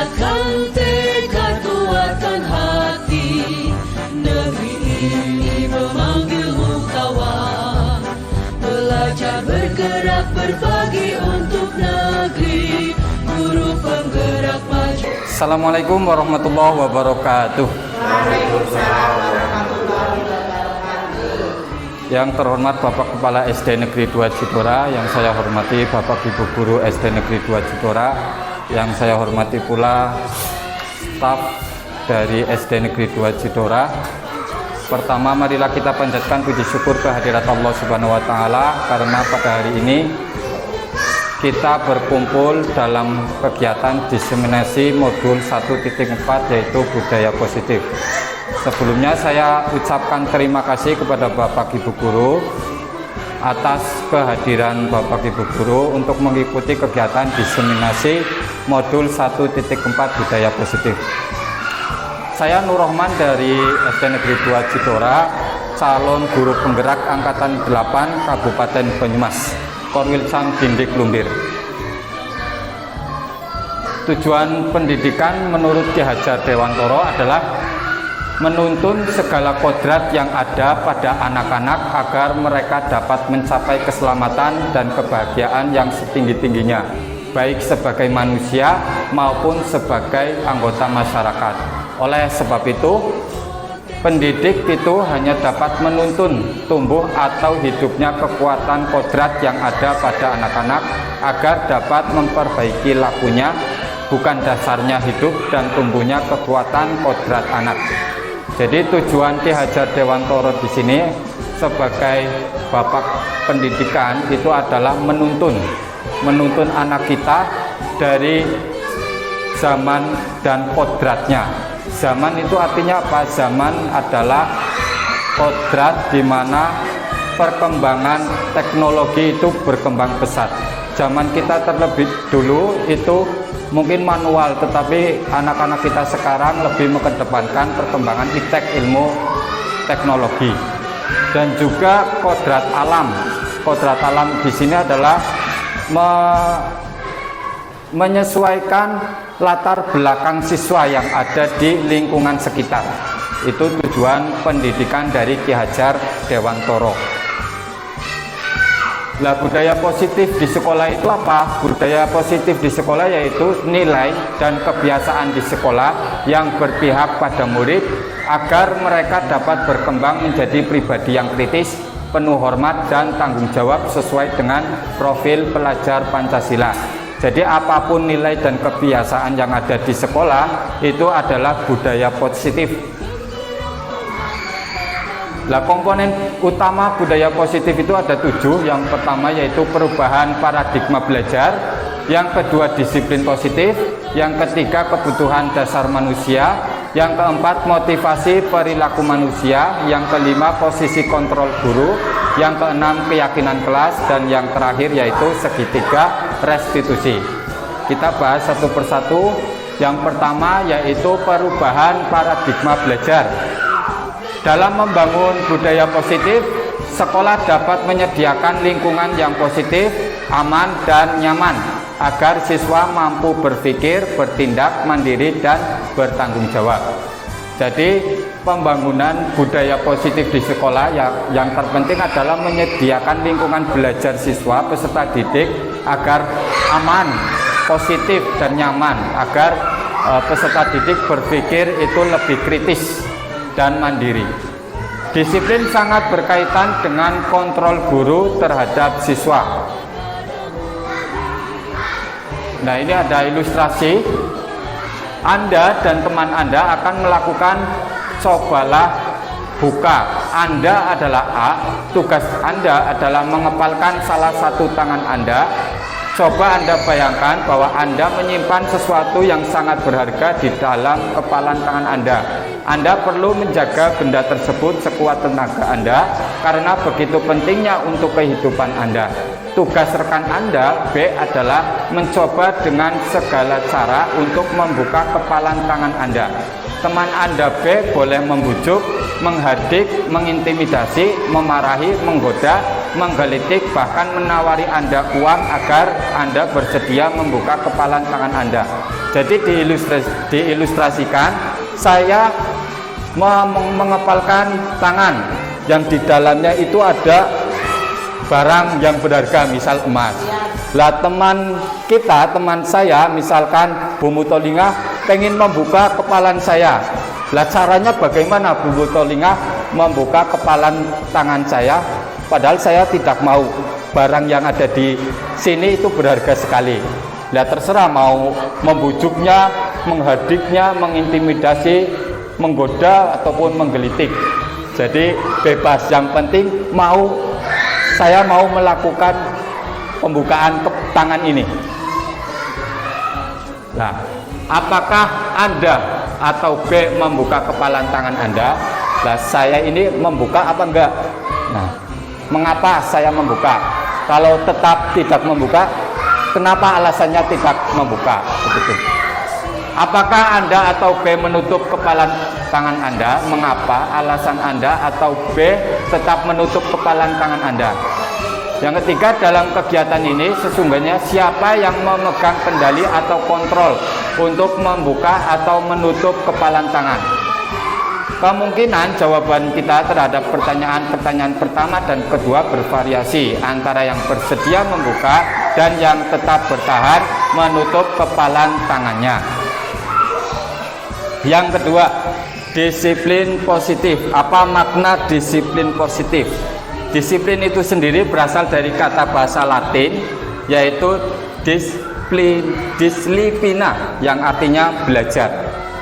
Kuatkan tekad, kuatkan hati, negeri ini memanggilmu kawan. Belajar bergerak berbagi untuk negeri, guru penggerak maju. Assalamualaikum warahmatullahi wabarakatuh. Waalaikumsalam warahmatullahi wabarakatuh. Yang terhormat Bapak Kepala SD Negeri 2 Jidora, yang saya hormati Bapak Ibu Guru SD Negeri 2 Jidora, yang saya hormati pula staf dari SD Negeri 2 Jidora. Pertama, marilah kita panjatkan puji syukur kehadirat Allah Subhanahu wa Ta'ala, karena pada hari ini kita berkumpul dalam kegiatan diseminasi modul 1.4, yaitu budaya positif. Sebelumnya saya ucapkan terima kasih kepada Bapak Ibu Guru atas kehadiran Bapak Ibu Guru untuk mengikuti kegiatan diseminasi modul 1.4 budaya positif. Saya Nur Rahman dari SD Negeri 2 Jidora, calon guru penggerak angkatan 8 Kabupaten Banyumas, Korwil Sang Dindik Lumbir. Tujuan pendidikan menurut Ki Hajar Dewantoro adalah menuntun segala kodrat yang ada pada anak-anak agar mereka dapat mencapai keselamatan dan kebahagiaan yang setinggi-tingginya, baik sebagai manusia maupun sebagai anggota masyarakat. Oleh sebab itu, pendidik itu hanya dapat menuntun tumbuh atau hidupnya kekuatan kodrat yang ada pada anak-anak agar dapat memperbaiki lakunya, bukan dasarnya hidup dan tumbuhnya kekuatan kodrat anak. Jadi tujuan Ki Hajar Dewantoro di sini sebagai bapak pendidikan itu adalah menuntun anak kita dari zaman dan kodratnya. Zaman itu artinya apa? Zaman adalah kodrat di mana perkembangan teknologi itu berkembang pesat. Zaman kita terlebih dulu itu mungkin manual, tetapi anak-anak kita sekarang lebih mengedepankan perkembangan iptek ilmu teknologi. Dan juga kodrat alam. Kodrat alam di sini adalah menyesuaikan latar belakang siswa yang ada di lingkungan sekitar. Itu tujuan pendidikan dari Ki Hajar Dewantoro. Nah, budaya positif di sekolah itu apa? Budaya positif di sekolah yaitu nilai dan kebiasaan di sekolah yang berpihak pada murid agar mereka dapat berkembang menjadi pribadi yang kritis, penuh hormat dan tanggung jawab sesuai dengan profil pelajar Pancasila. Jadi apapun nilai dan kebiasaan yang ada di sekolah itu adalah budaya positif. Nah, komponen utama budaya positif itu ada 7. Yang pertama yaitu perubahan paradigma belajar, yang kedua disiplin positif, yang ketiga kebutuhan dasar manusia, yang keempat motivasi perilaku manusia, yang kelima posisi kontrol guru, yang keenam keyakinan kelas, dan yang terakhir yaitu segitiga restitusi. Kita bahas satu persatu. Yang pertama yaitu perubahan paradigma belajar. Dalam membangun budaya positif, sekolah dapat menyediakan lingkungan yang positif, aman, dan nyaman agar siswa mampu berpikir, bertindak mandiri, dan bertanggung jawab. Jadi, pembangunan budaya positif di sekolah yang terpenting adalah menyediakan lingkungan belajar siswa peserta didik agar aman, positif, dan nyaman, agar peserta didik berpikir itu lebih kritis dan mandiri. Disiplin sangat berkaitan dengan kontrol guru terhadap siswa. Nah, ini ada ilustrasi. Anda dan teman Anda akan melakukan cobalah buka. Anda adalah A, tugas Anda adalah mengepalkan salah satu tangan Anda. Coba Anda bayangkan bahwa Anda menyimpan sesuatu yang sangat berharga di dalam kepalan tangan Anda. Anda perlu menjaga benda tersebut sekuat tenaga Anda karena begitu pentingnya untuk kehidupan Anda. Tugas rekan Anda B adalah mencoba dengan segala cara untuk membuka kepalan tangan Anda. Teman Anda B boleh membujuk, menghardik, mengintimidasi, memarahi, menggoda, menggelitik, bahkan menawari Anda uang agar Anda bersedia membuka kepalan tangan Anda. Jadi diilustrasikan, saya mengepalkan tangan yang di dalamnya itu ada barang yang berharga, misal emas. Lah teman saya misalkan Bu Mutolingah pengen membuka kepalan saya. Lah caranya bagaimana Bu Mutolingah membuka kepalan tangan saya, padahal saya tidak mau, barang yang ada di sini itu berharga sekali. Lah terserah mau membujuknya, menghadiknya, mengintimidasi, menggoda ataupun menggelitik. Jadi bebas, yang penting saya mau melakukan pembukaan tangan ini. Nah, apakah Anda atau B membuka kepalan tangan Anda? Nah, saya ini membuka apa enggak? Nah, mengapa saya membuka? Kalau tetap tidak membuka, kenapa alasannya tidak membuka? Begitu. Apakah Anda atau B menutup kepalan tangan Anda? Mengapa alasan Anda atau B tetap menutup kepalan tangan Anda? Yang ketiga, dalam kegiatan ini sesungguhnya siapa yang memegang kendali atau kontrol untuk membuka atau menutup kepalan tangan? Kemungkinan jawaban kita terhadap pertanyaan pertama dan kedua bervariasi antara yang bersedia membuka dan yang tetap bertahan menutup kepalan tangannya. Yang kedua, disiplin positif. Apa makna disiplin positif? Disiplin itu sendiri berasal dari kata bahasa Latin, yaitu dislipina, yang artinya belajar.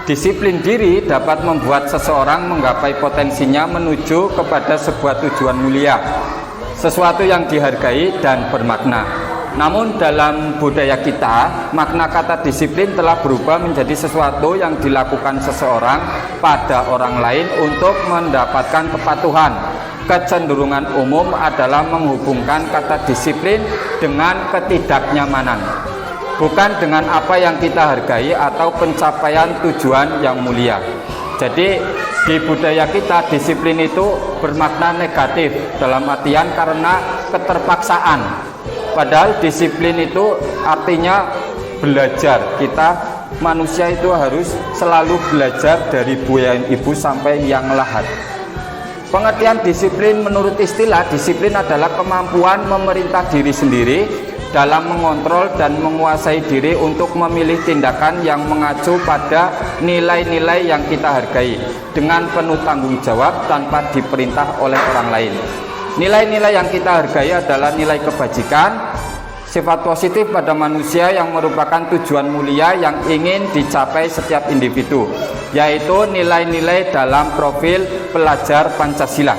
Disiplin diri dapat membuat seseorang menggapai potensinya menuju kepada sebuah tujuan mulia, sesuatu yang dihargai dan bermakna. Namun dalam budaya kita, makna kata disiplin telah berubah menjadi sesuatu yang dilakukan seseorang pada orang lain untuk mendapatkan kepatuhan. Kecenderungan umum adalah menghubungkan kata disiplin dengan ketidaknyamanan, bukan dengan apa yang kita hargai atau pencapaian tujuan yang mulia. Jadi di budaya kita disiplin itu bermakna negatif, dalam artian karena keterpaksaan. Padahal disiplin itu artinya belajar. Kita manusia itu harus selalu belajar dari buayan ibu sampai yang lahat. Pengertian disiplin menurut istilah, disiplin adalah kemampuan memerintah diri sendiri dalam mengontrol dan menguasai diri untuk memilih tindakan yang mengacu pada nilai-nilai yang kita hargai dengan penuh tanggung jawab tanpa diperintah oleh orang lain. Nilai-nilai yang kita hargai adalah nilai kebajikan, sifat positif pada manusia yang merupakan tujuan mulia yang ingin dicapai setiap individu, yaitu nilai-nilai dalam profil pelajar Pancasila.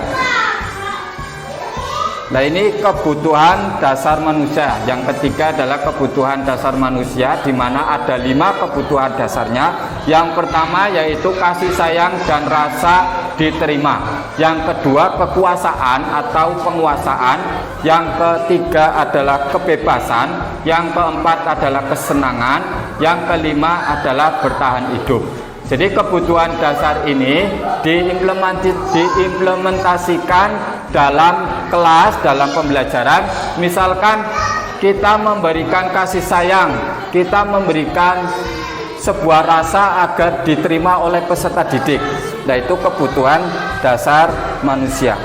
Nah, ini kebutuhan dasar manusia. Yang ketiga adalah kebutuhan dasar manusia, di mana ada 5 kebutuhan dasarnya. Yang pertama yaitu kasih sayang dan rasa diterima. Yang kedua kekuasaan atau penguasaan. Yang ketiga adalah kebebasan. Yang keempat adalah kesenangan. Yang kelima adalah bertahan hidup. Jadi kebutuhan dasar ini diimplementasikan dalam kelas, dalam pembelajaran. Misalkan kita memberikan kasih sayang, kita memberikan sebuah rasa agar diterima oleh peserta didik. Nah, itu kebutuhan dasar manusia.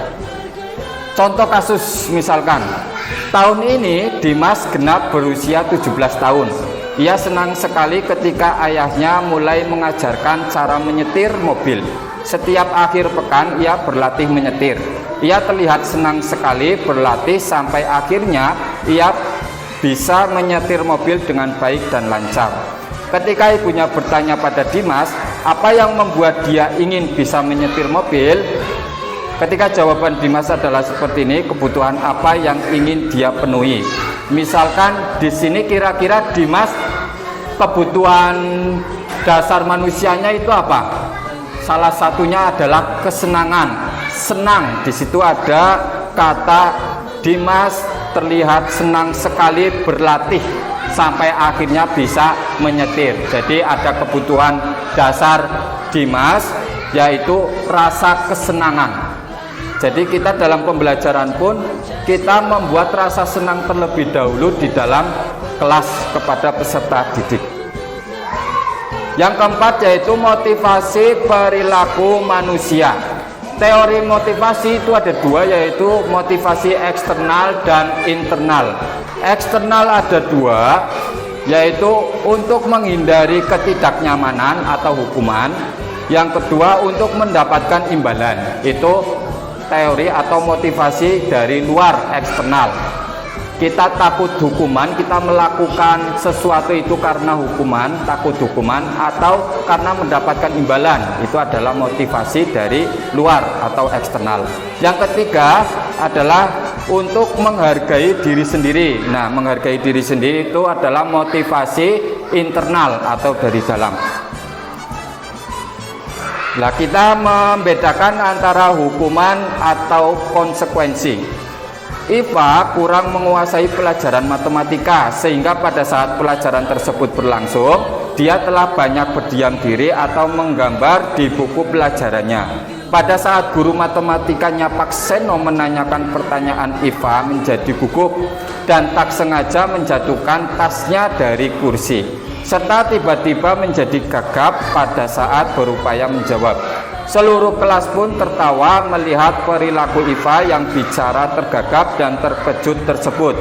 Contoh kasus, misalkan tahun ini Dimas genap berusia 17 tahun. Ia senang sekali ketika ayahnya mulai mengajarkan cara menyetir mobil. Setiap akhir pekan ia berlatih menyetir. Ia terlihat senang sekali berlatih sampai akhirnya ia bisa menyetir mobil dengan baik dan lancar. Ketika ibunya bertanya pada Dimas, apa yang membuat dia ingin bisa menyetir mobil? Ketika jawaban Dimas adalah seperti ini, kebutuhan apa yang ingin dia penuhi? Misalkan di sini kira-kira Dimas kebutuhan dasar manusianya itu apa? Salah satunya adalah kesenangan. Senang, di situ ada kata Dimas terlihat senang sekali berlatih sampai akhirnya bisa menyetir. Jadi ada kebutuhan dasar Dimas yaitu rasa kesenangan. Jadi kita dalam pembelajaran pun kita membuat rasa senang terlebih dahulu di dalam kelas kepada peserta didik. Yang keempat yaitu motivasi perilaku manusia. Teori motivasi itu ada dua, yaitu motivasi eksternal dan internal. Eksternal ada dua, yaitu untuk menghindari ketidaknyamanan atau hukuman. Yang kedua untuk mendapatkan imbalan. Itu teori atau motivasi dari luar, eksternal. Kita takut hukuman, kita melakukan sesuatu itu karena hukuman, takut hukuman, atau karena mendapatkan imbalan. Itu adalah motivasi dari luar atau eksternal. Yang ketiga adalah untuk menghargai diri sendiri. Nah, menghargai diri sendiri itu adalah motivasi internal atau dari dalam. Nah, kita membedakan antara hukuman atau konsekuensi. IPA kurang menguasai pelajaran matematika, sehingga pada saat pelajaran tersebut berlangsung, dia telah banyak berdiam diri atau menggambar di buku pelajarannya. Pada saat guru matematikanya Pak Seno menanyakan pertanyaan IPA menjadi gugup dan tak sengaja menjatuhkan tasnya dari kursi, serta tiba-tiba menjadi gagap pada saat berupaya menjawab. Seluruh kelas pun tertawa melihat perilaku IPA yang bicara tergagap dan terkejut tersebut.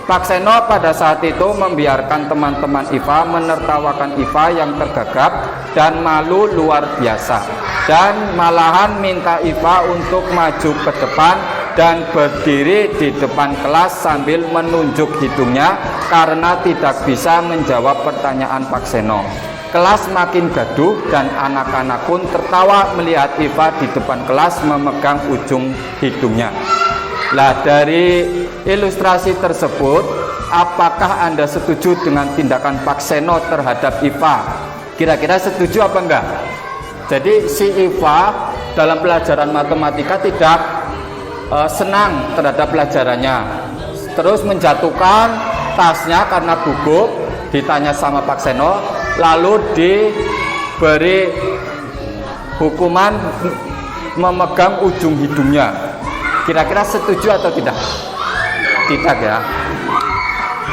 Pak Seno pada saat itu membiarkan teman-teman IPA menertawakan IPA yang tergagap dan malu luar biasa, dan malahan minta IPA untuk maju ke depan dan berdiri di depan kelas sambil menunjuk hidungnya karena tidak bisa menjawab pertanyaan Pak Seno. Kelas makin gaduh dan anak-anak pun tertawa melihat IPA di depan kelas memegang ujung hidungnya. Nah, dari ilustrasi tersebut, apakah Anda setuju dengan tindakan Pak Seno terhadap IPA? Kira-kira setuju apa enggak? Jadi si IPA dalam pelajaran matematika tidak senang terhadap pelajarannya, terus menjatuhkan tasnya karena gugup. Ditanya sama Pak Seno, lalu diberi hukuman memegang ujung hidungnya. Kira-kira setuju atau tidak? Tidak ya.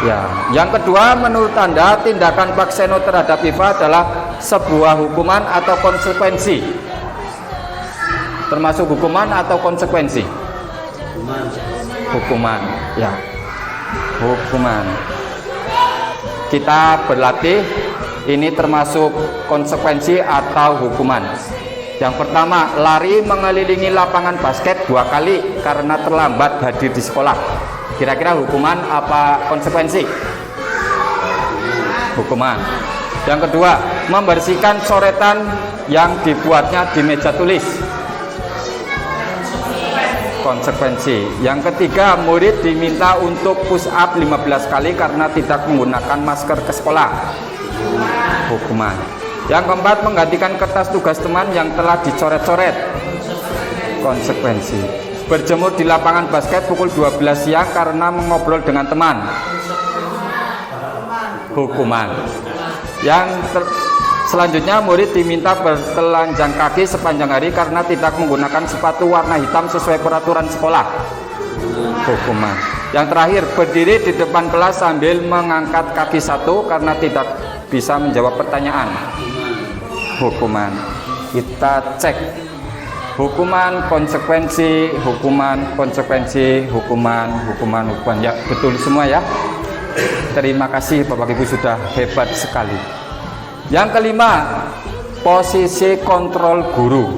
Ya. Yang kedua, menurut Anda tindakan Pak Seno terhadap IPA adalah sebuah hukuman atau konsekuensi? Termasuk hukuman atau konsekuensi? Hukuman. Ya. Hukuman. Kita berlatih, ini termasuk konsekuensi atau hukuman. Yang pertama, lari mengelilingi lapangan basket 2 kali karena terlambat hadir di sekolah. Kira-kira hukuman apa konsekuensi? Hukuman. Yang kedua, membersihkan coretan yang dibuatnya di meja tulis. Konsekuensi. Yang ketiga, murid diminta untuk push up 15 kali karena tidak menggunakan masker ke sekolah. Hukuman. Yang keempat, menggantikan kertas tugas teman yang telah dicoret-coret. Konsekuensi. Berjemur di lapangan basket pukul 12 siang karena mengobrol dengan teman. Hukuman. Selanjutnya, murid diminta bertelanjang kaki sepanjang hari karena tidak menggunakan sepatu warna hitam sesuai peraturan sekolah. Hukuman. Yang terakhir, berdiri di depan kelas sambil mengangkat kaki satu karena tidak bisa menjawab pertanyaan. Hukuman. Kita cek. Hukuman, konsekuensi, hukuman, konsekuensi, hukuman. Ya, betul semua ya. Terima kasih Bapak Ibu, sudah hebat sekali. Yang kelima, posisi kontrol guru.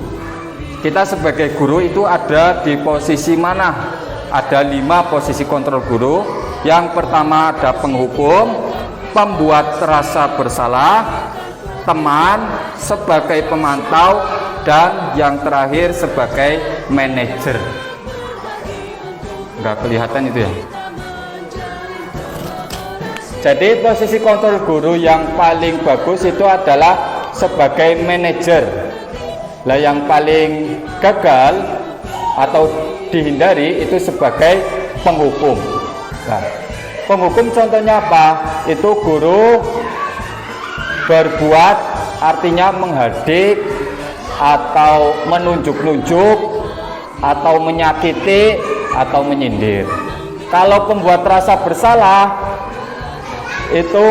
Kita sebagai guru itu ada di posisi mana? Ada 5 posisi kontrol guru. Yang pertama ada penghukum, pembuat rasa bersalah, teman, sebagai pemantau, dan yang terakhir sebagai manajer. Enggak kelihatan itu ya? Jadi posisi kontrol guru yang paling bagus itu adalah sebagai manajer. Lah yang paling gagal atau dihindari itu sebagai penghukum. Nah, penghukum contohnya apa? Itu guru berbuat, artinya menghadik atau menunjuk-nunjuk atau menyakiti atau menyindir. Kalau pembuat rasa bersalah itu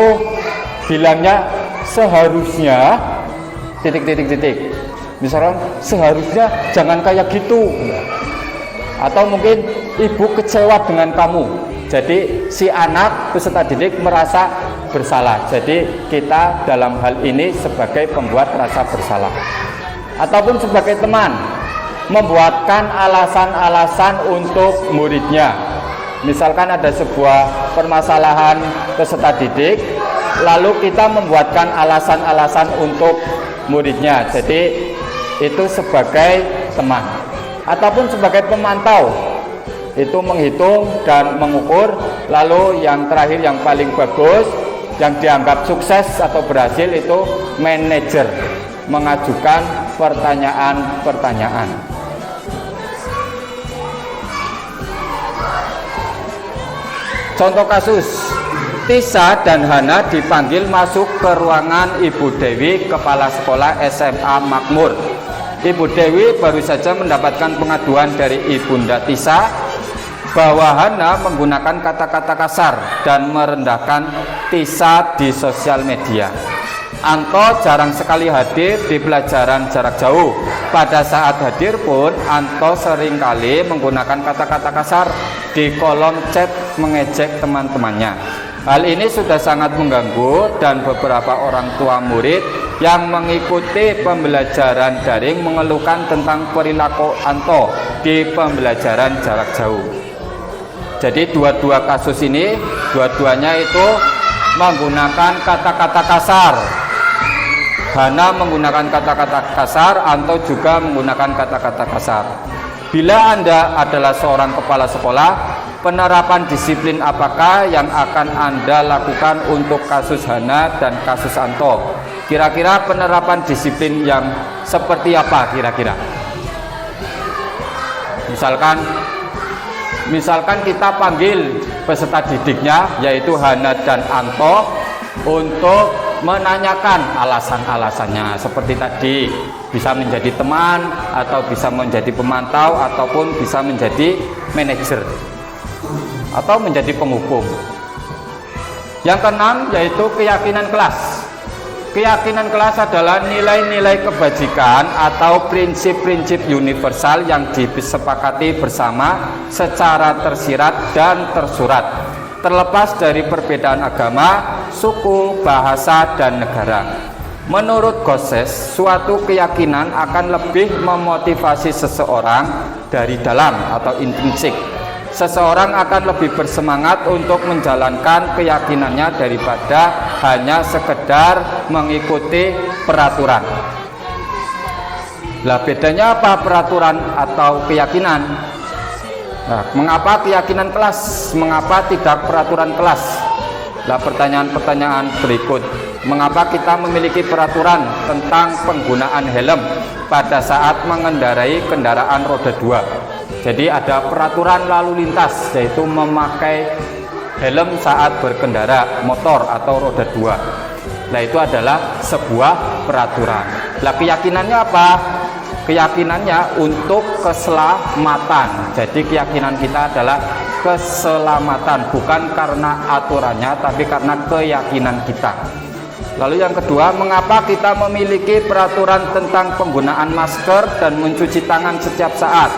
bilangnya seharusnya titik. Misalkan seharusnya jangan kayak gitu. Atau mungkin ibu kecewa dengan kamu. Jadi si anak peserta didik merasa bersalah. Jadi kita dalam hal ini sebagai pembuat rasa bersalah. Ataupun sebagai teman membuatkan alasan-alasan untuk muridnya. Misalkan ada sebuah permasalahan peserta didik, lalu kita membuatkan alasan-alasan untuk muridnya. Jadi itu sebagai teman. Ataupun sebagai pemantau, itu menghitung dan mengukur. Lalu yang terakhir yang paling bagus, yang dianggap sukses atau berhasil itu manajer, mengajukan pertanyaan-pertanyaan. Contoh kasus, Tisa dan Hana dipanggil masuk ke ruangan Ibu Dewi, Kepala Sekolah SMA Makmur. Ibu Dewi baru saja mendapatkan pengaduan dari Ibunda Tisa bahwa Hana menggunakan kata-kata kasar dan merendahkan Tisa di sosial media. Anto jarang sekali hadir di pelajaran jarak jauh. Pada saat hadir pun Anto seringkali menggunakan kata-kata kasar di kolom chat mengejek teman-temannya. Hal ini sudah sangat mengganggu dan beberapa orang tua murid yang mengikuti pembelajaran daring mengeluhkan tentang perilaku Anto di pembelajaran jarak jauh. Jadi dua-dua kasus ini, dua-duanya itu menggunakan kata-kata kasar. Hana menggunakan kata-kata kasar, Anto juga menggunakan kata-kata kasar. Bila Anda adalah seorang kepala sekolah, penerapan disiplin apakah yang akan Anda lakukan untuk kasus Hana dan kasus Anto? Kira-kira penerapan disiplin yang seperti apa kira-kira? Misalkan kita panggil peserta didiknya, yaitu Hana dan Anto, untuk menanyakan alasan-alasannya. Seperti tadi, bisa menjadi teman, atau bisa menjadi pemantau, ataupun bisa menjadi manajer, atau menjadi penghukum. Yang keenam yaitu keyakinan kelas. Keyakinan kelas adalah nilai-nilai kebajikan atau prinsip-prinsip universal yang disepakati bersama secara tersirat dan tersurat, terlepas dari perbedaan agama, suku, bahasa, dan negara. Menurut Gosses, suatu keyakinan akan lebih memotivasi seseorang dari dalam atau intrinsik. Seseorang akan lebih bersemangat untuk menjalankan keyakinannya daripada hanya sekedar mengikuti peraturan. Lah bedanya apa peraturan atau keyakinan? Nah, mengapa keyakinan kelas? Mengapa tidak peraturan kelas? Lah pertanyaan-pertanyaan berikut. Mengapa kita memiliki peraturan tentang penggunaan helm pada saat mengendarai kendaraan roda 2? Jadi ada peraturan lalu lintas, yaitu memakai helm saat berkendara motor atau roda 2. Nah, itu adalah sebuah peraturan. Lah keyakinannya apa? Keyakinannya untuk keselamatan. Jadi keyakinan kita adalah keselamatan, bukan karena aturannya, tapi karena keyakinan kita. Lalu yang kedua, mengapa kita memiliki peraturan tentang penggunaan masker dan mencuci tangan setiap saat?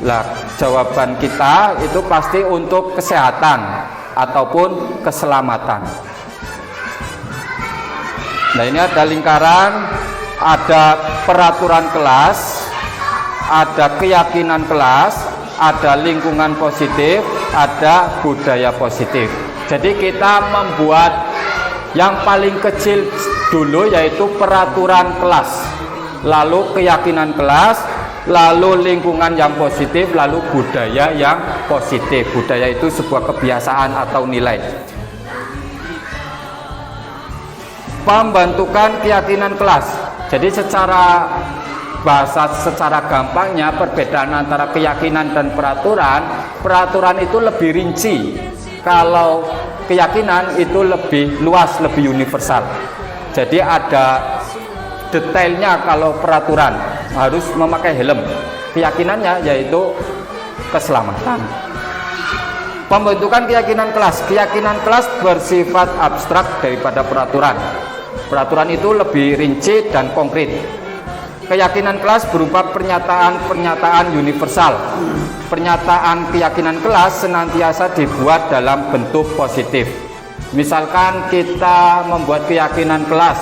Lah, jawaban kita itu pasti untuk kesehatan ataupun keselamatan. Nah, ini ada lingkaran, ada peraturan kelas, ada keyakinan kelas, ada lingkungan positif, ada budaya positif. Jadi kita membuat yang paling kecil dulu, yaitu peraturan kelas, lalu keyakinan kelas, lalu lingkungan yang positif, lalu budaya yang positif. Budaya itu sebuah kebiasaan atau nilai. Pembentukan keyakinan kelas. Jadi secara bahasa, secara gampangnya, perbedaan antara keyakinan dan peraturan itu lebih rinci. Kalau keyakinan itu lebih luas, lebih universal. Jadi ada detailnya. Kalau peraturan harus memakai helm, keyakinannya yaitu keselamatan. Pembentukan keyakinan kelas. Keyakinan kelas bersifat abstrak daripada peraturan. Peraturan itu lebih rinci dan konkret. Keyakinan kelas berupa pernyataan-pernyataan universal. Pernyataan keyakinan kelas senantiasa dibuat dalam bentuk positif. Misalkan kita membuat keyakinan kelas,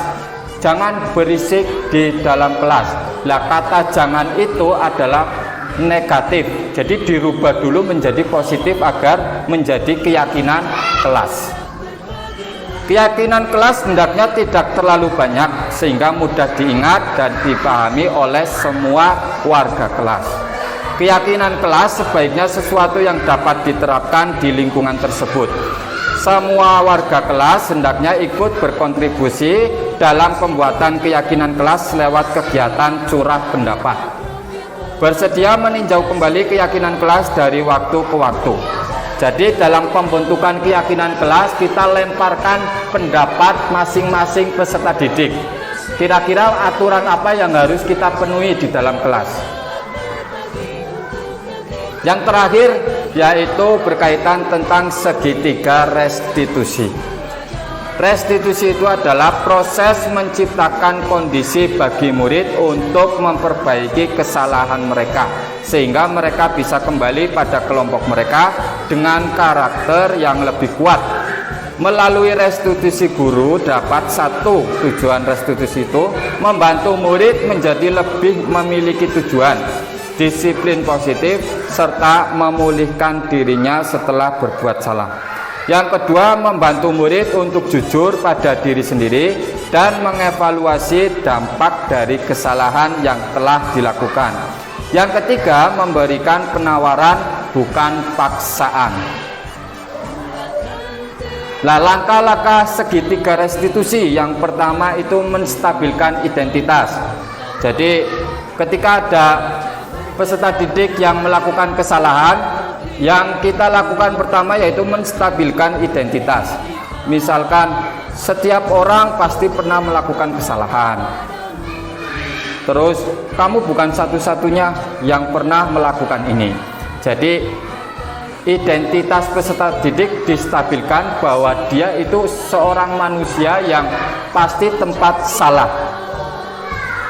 jangan berisik di dalam kelas. Lah, kata jangan itu adalah negatif, jadi dirubah dulu menjadi positif agar menjadi keyakinan kelas. Keyakinan kelas hendaknya tidak terlalu banyak sehingga mudah diingat dan dipahami oleh semua warga kelas. Keyakinan kelas sebaiknya sesuatu yang dapat diterapkan di lingkungan tersebut. Semua warga kelas hendaknya ikut berkontribusi dalam pembuatan keyakinan kelas lewat kegiatan curah pendapat. Bersedia meninjau kembali keyakinan kelas dari waktu ke waktu. Jadi dalam pembentukan keyakinan kelas kita lemparkan pendapat masing-masing peserta didik. Kira-kira aturan apa yang harus kita penuhi di dalam kelas. Yang terakhir yaitu berkaitan tentang segitiga restitusi. Restitusi itu adalah proses menciptakan kondisi bagi murid untuk memperbaiki kesalahan mereka sehingga mereka bisa kembali pada kelompok mereka dengan karakter yang lebih kuat. Melalui restitusi guru dapat satu tujuan restitusi itu membantu murid menjadi lebih memiliki tujuan, disiplin positif, serta memulihkan dirinya setelah berbuat salah. Yang kedua, membantu murid untuk jujur pada diri sendiri dan mengevaluasi dampak dari kesalahan yang telah dilakukan. Yang ketiga, memberikan penawaran bukan paksaan. Nah, langkah-langkah segitiga restitusi yang pertama itu menstabilkan identitas. Jadi ketika ada peserta didik yang melakukan kesalahan, yang kita lakukan pertama yaitu menstabilkan identitas. Misalkan setiap orang pasti pernah melakukan kesalahan. Terus kamu bukan satu-satunya yang pernah melakukan ini. Jadi identitas peserta didik distabilkan bahwa dia itu seorang manusia yang pasti tempat salah.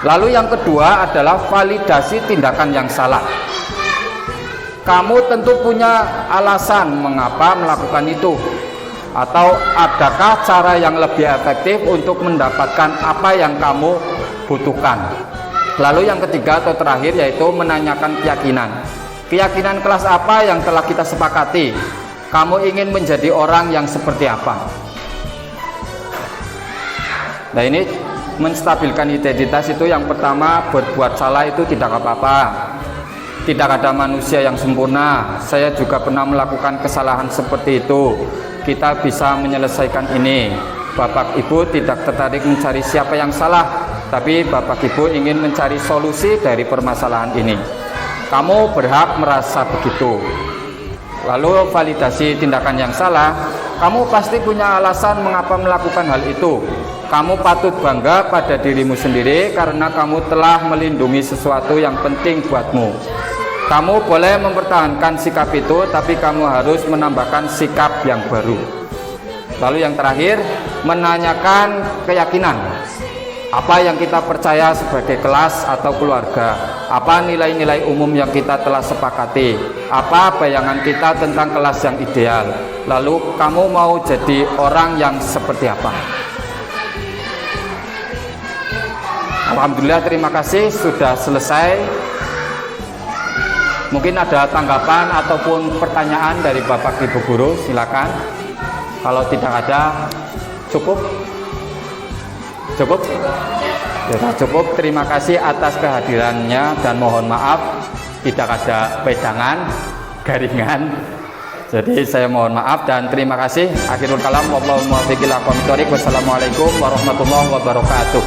Lalu yang kedua adalah validasi tindakan yang salah. Kamu tentu punya alasan mengapa melakukan itu, atau adakah cara yang lebih efektif untuk mendapatkan apa yang kamu butuhkan. Lalu yang ketiga atau terakhir yaitu menanyakan keyakinan. Keyakinan kelas apa yang telah kita sepakati? Kamu ingin menjadi orang yang seperti apa? Nah, ini menstabilkan identitas itu yang pertama, berbuat salah itu tidak apa-apa. Tidak ada manusia yang sempurna. Saya juga pernah melakukan kesalahan seperti itu. Kita bisa menyelesaikan ini. Bapak Ibu tidak tertarik mencari siapa yang salah, tapi Bapak Ibu ingin mencari solusi dari permasalahan ini. Kamu berhak merasa begitu. Lalu validasi tindakan yang salah. Kamu pasti punya alasan mengapa melakukan hal itu. Kamu patut bangga pada dirimu sendiri karena kamu telah melindungi sesuatu yang penting buatmu. Kamu boleh mempertahankan sikap itu, tapi kamu harus menambahkan sikap yang baru. Lalu yang terakhir, menanyakan keyakinan. Apa yang kita percaya sebagai kelas atau keluarga? Apa nilai-nilai umum yang kita telah sepakati? Apa bayangan kita tentang kelas yang ideal? Lalu kamu mau jadi orang yang seperti apa? Alhamdulillah, terima kasih sudah selesai. Mungkin ada tanggapan ataupun pertanyaan dari Bapak Ibu Guru, silakan. Kalau tidak ada, cukup? Cukup? Ya, cukup. Terima kasih atas kehadirannya dan mohon maaf tidak ada pedangan, garingan. Jadi saya mohon maaf dan terima kasih. Akhirul kalam, wallahul muwaffiq ila aqwamit thoriq. Wassalamualaikum warahmatullahi wabarakatuh.